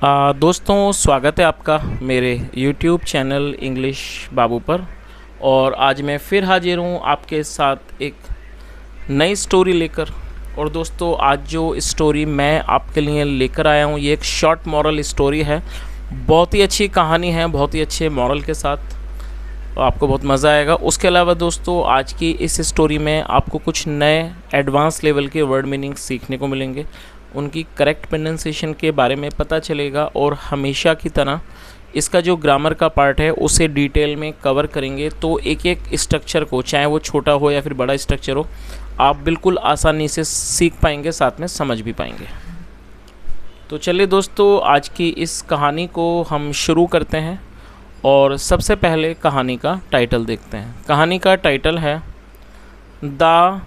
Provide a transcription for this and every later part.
दोस्तों, स्वागत है आपका मेरे YouTube चैनल इंग्लिश बाबू पर। और आज मैं फिर हाजिर हूँ आपके साथ एक नई स्टोरी लेकर। और दोस्तों, आज जो स्टोरी मैं आपके लिए लेकर आया हूँ ये एक शॉर्ट मॉरल स्टोरी है। बहुत ही अच्छी कहानी है, बहुत ही अच्छे मॉरल के साथ, तो आपको बहुत मज़ा आएगा। उसके अलावा दोस्तों, आज की इस स्टोरी में आपको कुछ नए एडवांस लेवल के वर्ड मीनिंग सीखने को मिलेंगे, उनकी करेक्ट प्रोनाउंसिएशन के बारे में पता चलेगा। और हमेशा की तरह इसका जो ग्रामर का पार्ट है उसे डिटेल में कवर करेंगे। तो एक एक स्ट्रक्चर को, चाहे वो छोटा हो या फिर बड़ा स्ट्रक्चर हो, आप बिल्कुल आसानी से सीख पाएंगे, साथ में समझ भी पाएंगे। तो चलिए दोस्तों, आज की इस कहानी को हम शुरू करते हैं। और सबसे पहले कहानी का टाइटल देखते हैं। कहानी का टाइटल है the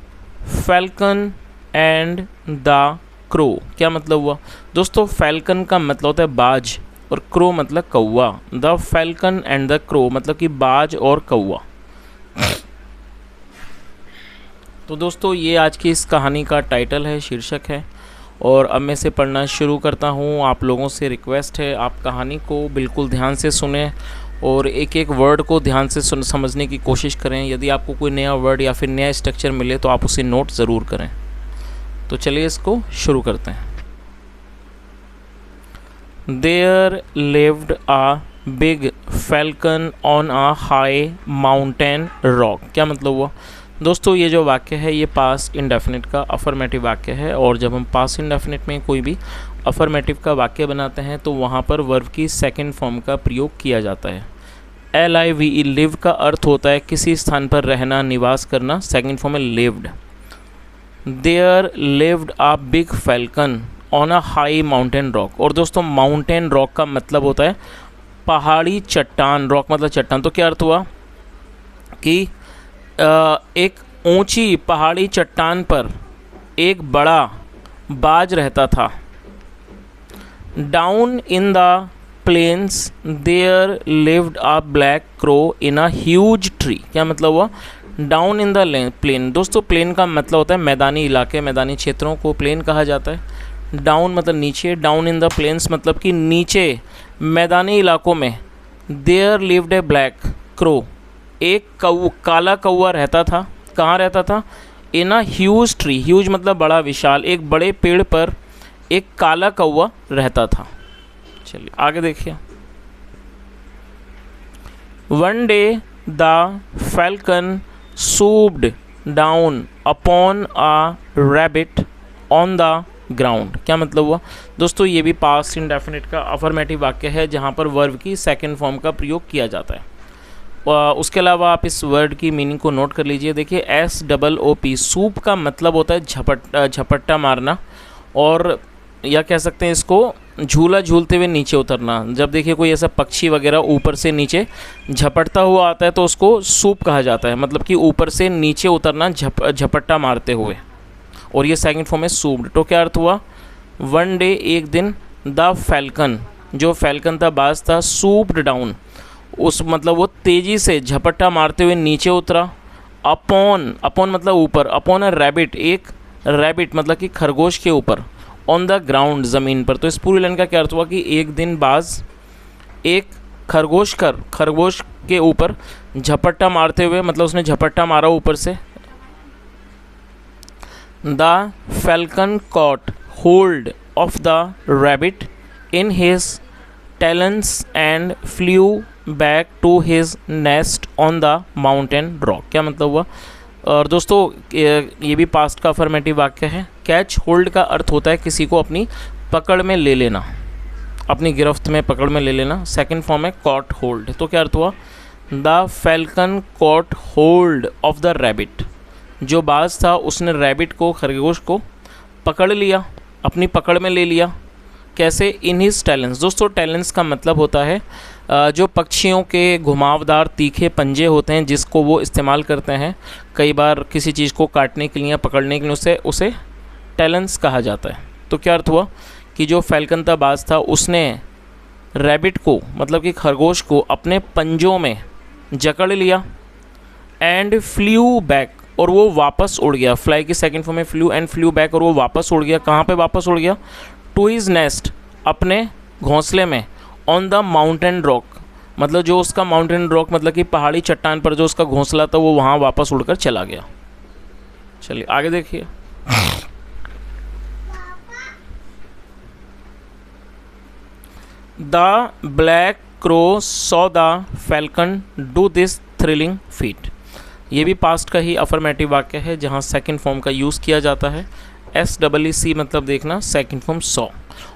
falcon and the crow. क्या मतलब हुआ दोस्तों? फैल्कन का मतलब होता है बाज और क्रो मतलब कौवा। The falcon and the crow मतलब कि बाज और कौवा। तो दोस्तों, ये आज की इस कहानी का टाइटल है, शीर्षक है। और अब मैं इसे पढ़ना शुरू करता हूँ। आप लोगों से रिक्वेस्ट है, आप कहानी को बिल्कुल ध्यान से सुने और एक एक वर्ड को ध्यान से समझने की कोशिश करें। यदि आपको कोई नया वर्ड या फिर नया स्ट्रक्चर मिले तो आप उसे नोट ज़रूर करें। तो चलिए इसको शुरू करते हैं। There lived a big falcon on a high mountain rock। क्या मतलब हुआ दोस्तों? ये जो वाक्य है ये पास्ट इंडेफिनिट का अफर्मेटिव वाक्य है। और जब हम पास्ट इंडेफिनिट में कोई भी अफर्मेटिव का वाक्य बनाते हैं तो वहाँ पर वर्ब की सेकंड फॉर्म का प्रयोग किया जाता है। LIVE लिव का अर्थ होता है किसी स्थान पर रहना, निवास करना। सेकंड फॉर्म है lived. There lived a big falcon on a high mountain rock। और दोस्तों, माउंटेन रॉक का मतलब होता है पहाड़ी चट्टान। रॉक मतलब चट्टान। तो क्या अर्थ हुआ कि एक ऊंची पहाड़ी चट्टान पर एक बड़ा बाज रहता था। Down in the plains there lived a black crow in a huge tree। क्या मतलब हुआ? Down in the plain. दोस्तों, प्लेन का मतलब होता है मैदानी इलाके, मैदानी क्षेत्रों को प्लेन कहा जाता है। डाउन मतलब नीचे, डाउन इन द प्लेन्स मतलब कि नीचे मैदानी इलाकों में। There lived a black crow, एक काला कौवा रहता था। कहाँ रहता था? In a huge tree. Huge मतलब बड़ा, विशाल। एक बड़े पेड़ पर एक काला कौवा रहता था। चलिए आगे देखिए। One day the falcon swooped down upon a rabbit on the ground। क्या मतलब हुआ दोस्तों? ये भी पास्ट इंडेफिनिट का अफर्मेटिव वाक्य है जहाँ पर वर्ब की सेकंड फॉर्म का प्रयोग किया जाता है। उसके अलावा आप इस वर्ड की मीनिंग को नोट कर लीजिए। देखिए, SOOP, सूप का मतलब होता है झपट्टा मारना, और या कह सकते हैं इसको झूला झूलते हुए नीचे उतरना। जब देखिए कोई ऐसा पक्षी वगैरह ऊपर से नीचे झपटता हुआ आता है तो उसको सूप कहा जाता है, मतलब कि ऊपर से नीचे उतरना झपट्टा मारते हुए। और ये सेकंड फॉर्म है सूप्ड। तो क्या अर्थ हुआ? वन डे, एक दिन, द फैल्कन, जो फैल्कन था, बाज था, सूप्ड डाउन, उस मतलब वो तेज़ी से झपट्टा मारते हुए नीचे उतरा। अपॉन, अपॉन मतलब ऊपर, अपॉन अ रैबिट, एक रैबिट मतलब कि खरगोश के ऊपर। ऑन द ग्राउंड, ज़मीन पर। तो इस पूरी लाइन का क्या अर्थ हुआ कि एक दिन बाज एक खरगोश के ऊपर झपट्टा मारते हुए, मतलब उसने झपट्टा मारा ऊपर से। The falcon caught hold of the rabbit in his talons and flew back to his nest on the mountain rock. क्या मतलब हुआ? और दोस्तों, ये भी पास्ट का अफर्मेटिव वाक्य है। कैच होल्ड का अर्थ होता है किसी को अपनी पकड़ में ले लेना, अपनी गिरफ्त में, पकड़ में ले लेना। सेकंड फॉर्म है कॉट होल्ड। तो क्या अर्थ हुआ? The falcon caught hold of the rabbit, जो बाज था उसने रैबिट को, खरगोश को पकड़ लिया, अपनी पकड़ में ले लिया। कैसे? इन हिज टैलेंस। दोस्तों, टैलेंस का मतलब होता है जो पक्षियों के घुमावदार तीखे पंजे होते हैं जिसको वो इस्तेमाल करते हैं कई बार किसी चीज़ को काटने के लिए या पकड़ने के लिए, उसे टैलेंस कहा जाता है। तो क्या अर्थ हुआ कि जो फैल्कन था, बाज था, उसने रैबिट को, मतलब कि खरगोश को, अपने पंजों में जकड़ लिया। एंड फ्लू बैक, और वो वापस उड़ गया। फ्लाई की सेकंड फॉर्म में फ्लू, एंड फ्लू बैक, और वो वापस उड़ गया। कहाँ पे वापस उड़ गया? टू हिज नेस्ट, अपने घोंसले में, ऑन द माउंटेन रॉक, मतलब जो उसका माउंटेन रॉक मतलब कि पहाड़ी चट्टान पर जो उसका घोंसला था वो वहाँ वापस उड़कर चला गया। चलिए आगे देखिए। The black crow saw the falcon do this thrilling feet. ये भी पास्ट का ही अफर्मेटिव वाक्य है जहाँ सेकंड फॉर्म का यूज़ किया जाता है। SEEC मतलब देखना, सेकंड फॉर्म सॉ।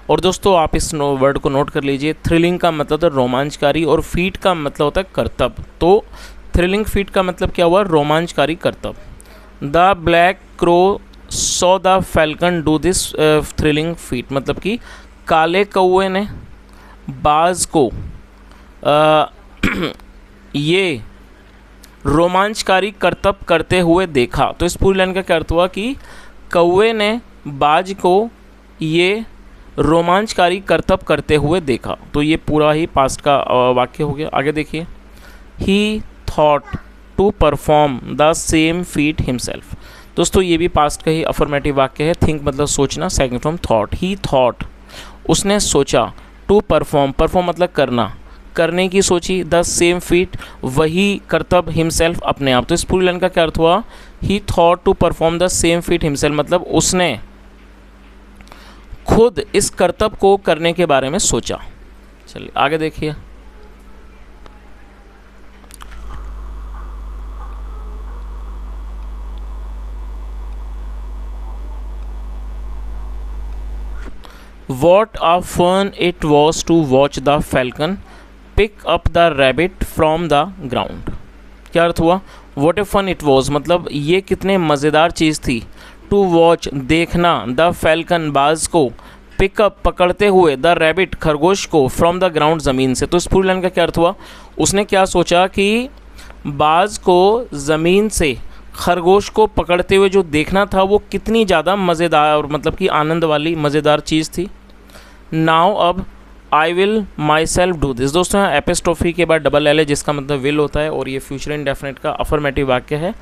और दोस्तों आप इस वर्ड को नोट कर लीजिए। थ्रिलिंग का मतलब होता है रोमांचकारी और फीट का मतलब होता है करतब। तो थ्रिलिंग फीट का मतलब क्या हुआ? रोमांचकारी करतब। The black crow saw the falcon do this thrilling feet मतलब कि काले कौवे ने बाज को ये रोमांचकारी करतब करते हुए देखा। तो इस पूरी लाइन का क्या अर्थ हुआ कि कौवे ने बाज को ये रोमांचकारी करतब करते हुए देखा। तो ये पूरा ही पास्ट का वाक्य हो गया। आगे देखिए। He thought to perform the same feat himself. दोस्तों ये भी पास्ट का ही अफर्मेटिव वाक्य है। थिंक मतलब सोचना, second from thought. He thought उसने सोचा, टू परफॉर्म, परफॉर्म मतलब करना, करने की सोची, द सेम फीट वही करतब, हिमसेल्फ अपने आप। तो इस पूरी लाइन का क्या अर्थ हुआ? He thought to perform the same feat himself मतलब उसने खुद इस करतब को करने के बारे में सोचा। चलिए आगे देखिए। What a fun it was to watch the falcon pick up the rabbit from the ground। क्या अर्थ हुआ? What a fun it was मतलब ये कितने मज़ेदार चीज़ थी। To watch देखना, the falcon बाज को, pick up पकड़ते हुए, the rabbit खरगोश को, from the ground ज़मीन से। तो इस पूरी लाइन का क्या अर्थ हुआ? उसने क्या सोचा कि बाज को ज़मीन से खरगोश को पकड़ते हुए जो देखना था वो कितनी ज़्यादा मज़ेदार और मतलब कि आनंद वाली मज़ेदार चीज़ थी। नाउ अब I will myself do this. दोस्तों यहाँ एपिस्ट्रोफी के बाद डबल एल है जिसका मतलब विल होता है और ये फ्यूचर इंडेफिनिट का अफर्मेटिव वाक्य है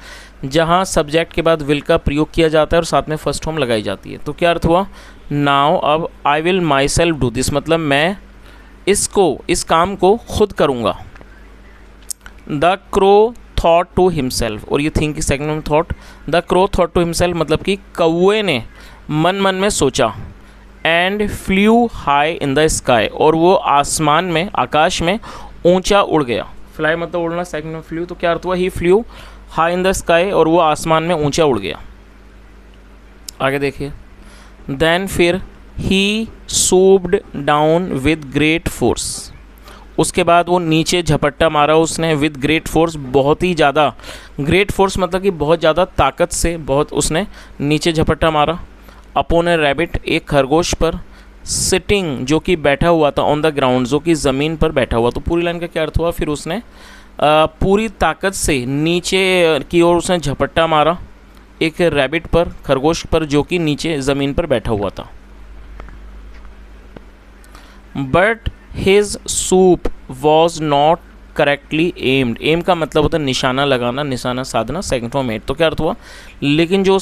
जहाँ सब्जेक्ट के बाद विल का प्रयोग किया जाता है और साथ में फर्स्ट फॉर्म लगाई जाती है। तो क्या अर्थ हुआ? नाउ अब I will myself do this मतलब मैं इस काम को खुद करूँगा। The crow thought to himself और ये थिंक की सेकंड में thought. The crow thought to himself मतलब कि कौवे ने मन मन में सोचा। And flew high in the sky और वो आसमान में, आकाश में ऊंचा उड़ गया। फ्लाई मतलब उड़ना, सेकंड में फ्लू। तो क्या अर्थ हुआ? He flew high in the sky और वो आसमान में ऊंचा उड़ गया। आगे देखिए। देन फिर ही सूप्ड डाउन विद ग्रेट फोर्स। उसके बाद वो नीचे झपट्टा मारा उसने विद ग्रेट फोर्स, बहुत ही ज़्यादा। ग्रेट फोर्स मतलब कि बहुत ज़्यादा ताकत से बहुत उसने नीचे झपट्टा मारा। अपॉन ए रैबिट एक खरगोश पर, सिटिंग जो कि बैठा हुआ था, ऑन द ग्राउंड जो कि ज़मीन पर बैठा हुआ। तो पूरी लाइन का क्या अर्थ हुआ? फिर उसने पूरी ताकत से नीचे की ओर उसने झपट्टा मारा एक रैबिट पर, खरगोश पर जो कि नीचे ज़मीन पर बैठा हुआ था। But his swoop was not correctly aimed. Aim का मतलब होता है निशाना लगाना, निशाना साधना, सेकंड फॉर्म एड। तो क्या अर्थ हुआ? लेकिन जो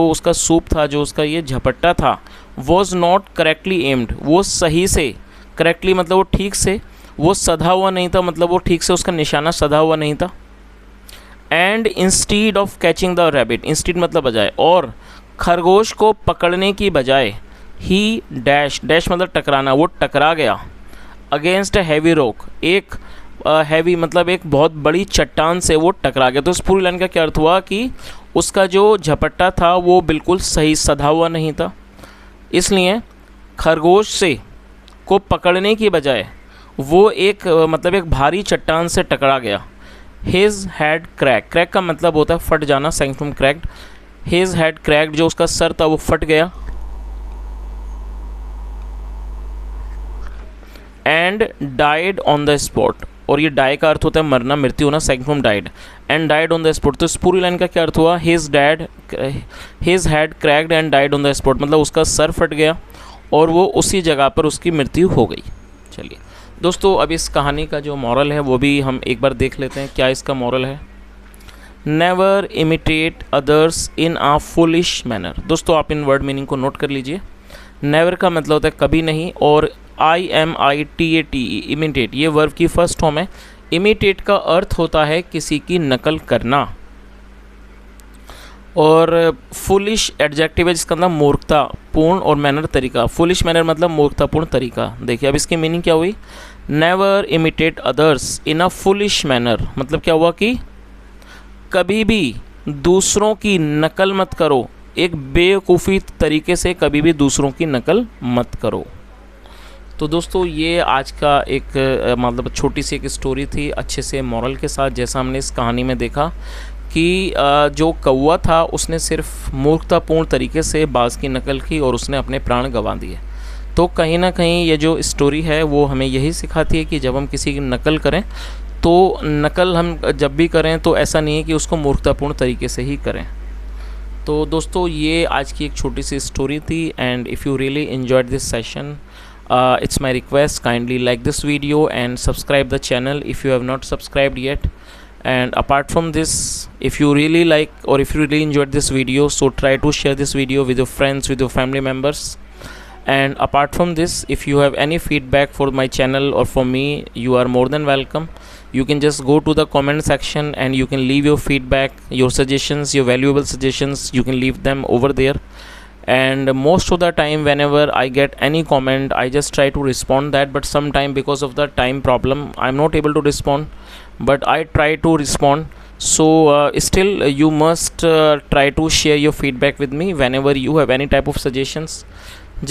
उसका सूप था, जो उसका ये झपट्टा था, वॉज नॉट करेक्टली एम्ड वो सही से, करेक्टली मतलब वो ठीक से, वो सधा हुआ नहीं था मतलब वो ठीक से उसका निशाना सधा हुआ नहीं था। And instead of catching the rabbit, instead मतलब बजाय, और खरगोश को पकड़ने की बजाय, ही डैश, डैश मतलब टकराना, वो टकरा गया अगेंस्ट ए हैवी रॉक, एक हैवी मतलब एक बहुत बड़ी चट्टान से वो टकरा गया। तो इस पूरी लाइन का क्या अर्थ हुआ कि उसका जो झपट्टा था वो बिल्कुल सही सधा हुआ नहीं था, इसलिए खरगोश से को पकड़ने की बजाय वो एक मतलब एक भारी चट्टान से टकरा गया। हिज हैड क्रैक, क्रैक का मतलब होता है फट जाना, second from cracked. His had cracked जो उसका सर था वो फट गया। And died on the spot, और ये डाई का अर्थ होता है मरना, मृत्यु होना, second from died. And died on the spot, तो इस पूरी लाइन का क्या अर्थ हुआ? His had cracked and died on the spot मतलब उसका सर फट गया और वो उसी जगह पर उसकी मृत्यु हो गई। चलिए दोस्तों अब इस कहानी का जो मॉरल है वो भी हम एक बार देख लेते हैं। क्या इसका मॉरल है? Never imitate others in a foolish manner. दोस्तों आप इन वर्ड मीनिंग को नोट कर लीजिए। नेवर का मतलब होता है कभी नहीं, और IMITATE, इमिटेट, ये वर्ब की फर्स्ट फॉर्म है। इमिटेट का अर्थ होता है किसी की नकल करना। और फुलिश एडजेक्टिव है जिसका मतलब मूर्खतापूर्ण, और मैनर तरीका। फुलिश मैनर मतलब मूर्खतापूर्ण तरीका। देखिए अब इसकी मीनिंग क्या हुई, never imitate others in a foolish manner, मतलब क्या हुआ कि कभी भी दूसरों की नकल मत करो, एक बेवकूफ़ी तरीके से कभी भी दूसरों की नकल मत करो। तो दोस्तों ये आज का एक मतलब छोटी सी एक स्टोरी थी अच्छे से मॉरल के साथ। जैसा हमने इस कहानी में देखा कि जो कौवा था उसने सिर्फ मूर्खतापूर्ण तरीके से बाज़ की नकल की और उसने अपने प्राण गंवा दिए। तो कहीं ना कहीं ये जो स्टोरी है वो हमें यही सिखाती है कि जब हम किसी की नकल करें तो नकल हम जब भी करें तो ऐसा नहीं है कि उसको मूर्खतापूर्ण तरीके से ही करें। तो दोस्तों ये आज की एक छोटी सी स्टोरी थी। And if you really enjoyed this session, it's my request, kindly like this video and subscribe the channel if you have not subscribed yet. And apart from this, if you really like or if you really enjoyed this video, so try to share this video with your friends, with your family members. And apart from this, if you have any feedback for my channel or for me, you are more than welcome. You can just go to the comment section and you can leave your feedback, your suggestions, your valuable suggestions, you can leave them over there. And most of the time whenever I get any comment, I just try to respond that, but sometime because of the time problem I'm not able to respond, but I try to respond. So still you must try to share your feedback with me. Whenever you have any type of suggestions,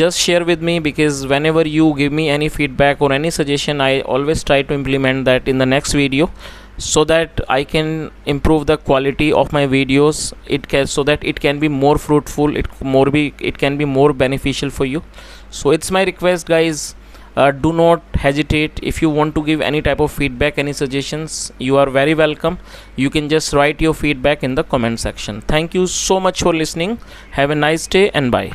just share with me, because whenever you give me any feedback or any suggestion, I always try to implement that in the next video, so that I can improve the quality of my videos. So that it can be more fruitful, it can be more beneficial for you. So it's my request, guys, do not hesitate. If you want to give any type of feedback, any suggestions, you are very welcome. You can just write your feedback in the comment section. Thank you so much for listening. Have a nice day and bye.